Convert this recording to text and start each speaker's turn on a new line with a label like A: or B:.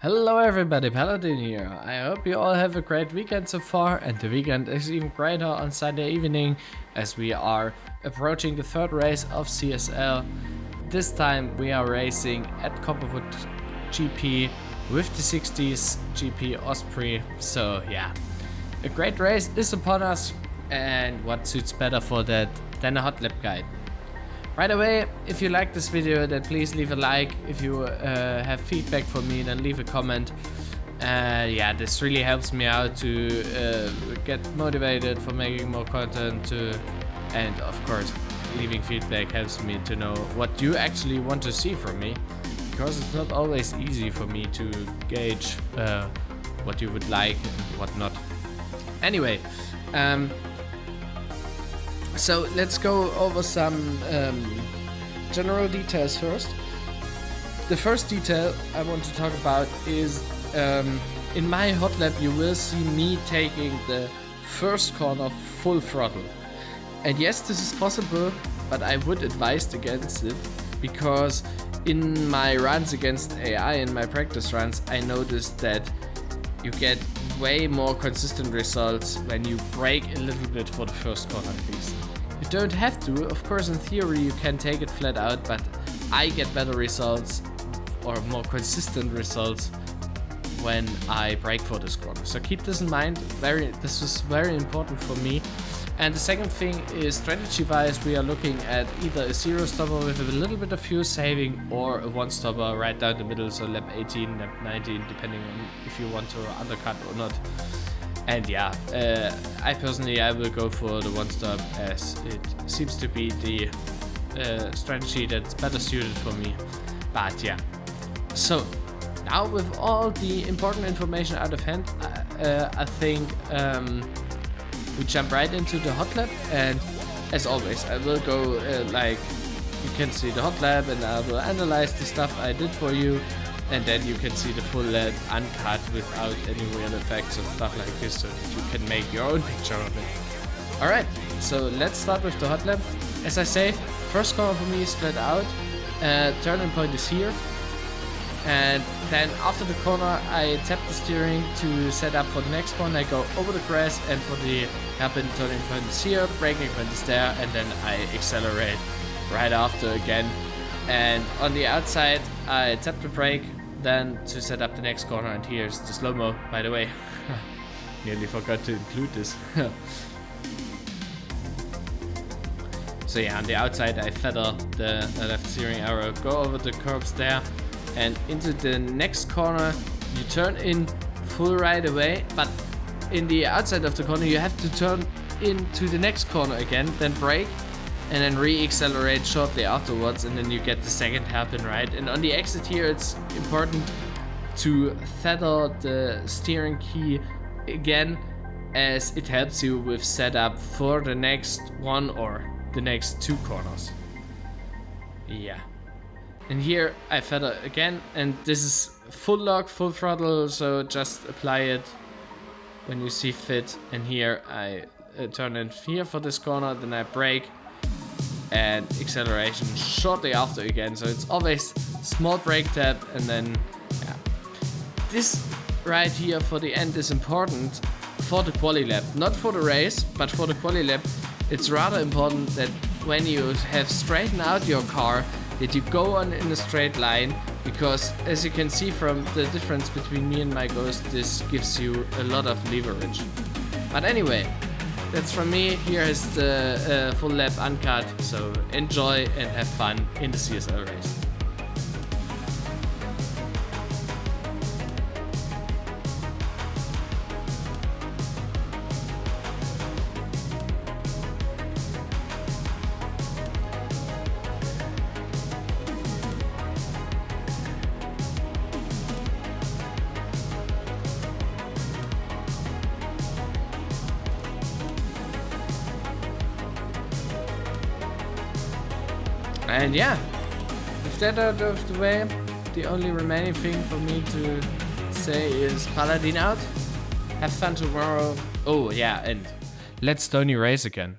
A: Hello everybody, Paladin here. I hope you all have a great weekend so far, and the weekend is even greater on Sunday evening as we are approaching the third race of CSL. This time we are racing at Copperwood GP with the 60s GP Osprey. So yeah, a great race is upon us, and what suits better for that than a hot lap guide. Right away, if you like this video, then please leave a like. If you have feedback for me, then leave a comment. Yeah, this really helps me out to get motivated for making more content. And of course, leaving feedback helps me to know what you actually want to see from me, because it's not always easy for me to gauge what you would like and what not. Anyway, so let's go over some general details first. The first detail I want to talk about is in my hot lap you will see me taking the first corner full throttle. And yes, this is possible, but I would advise against it, because in my runs against AI, in my practice runs, I noticed that you get way more consistent results when you brake a little bit for the first corner at least. You don't have to, of course in theory you can take it flat out, but I get better results or more consistent results when I brake for this corner. So keep this in mind, this is very important for me. And the second thing is, strategy wise, we are looking at either a zero stopper with a little bit of fuel saving, or a one stopper right down the middle, so lap 18, lap 19, depending on if you want to undercut or not. And yeah, I will go for the one stop, as it seems to be the strategy that's better suited for me. But yeah, so now with all the important information out of hand, I think we jump right into the hot lap. And as always, I will go like you can see the hot lap, and I will analyze the stuff I did for you. And then you can see the full lap uncut without any real effects and stuff like this, so that you can make your own picture of it. Alright, so let's start with the hot lap. As I say, first corner for me is flat out, turning point is here. And then after the corner I tap the steering to set up for the next one. I go over the grass, and for the hairpin turning point is here, braking point is there, and then I accelerate right after again. And on the outside I tap the brake then to set up the next corner, and here's the slow-mo, by the way. Nearly forgot to include this. So yeah, on the outside I feather the left steering arrow, go over the curbs there, and into the next corner you turn in full right away, but in the outside of the corner you have to turn into the next corner again, then brake, and then re-accelerate shortly afterwards, and then you get the second hairpin right. And on the exit here it's important to feather the steering key again, as it helps you with setup for the next one or the next two corners. Yeah. And here I feather again, and this is full lock, full throttle, so just apply it when you see fit. And here I turn in here for this corner, then I brake and acceleration shortly after again. So it's always small brake tap, and then yeah. This right here for the end is important for the quali lap, not for the race, but for the quali lap. It's rather important that when you have straightened out your car, that you go on in a straight line, because as you can see from the difference between me and my Ghost, this gives you a lot of leverage. But anyway, that's from me. Here is the full lap uncut, so enjoy and have fun in the CSL race. And yeah, with that out of the way, the only remaining thing for me to say is Paladin out. Have fun tomorrow. Oh yeah, and let's Tony race again.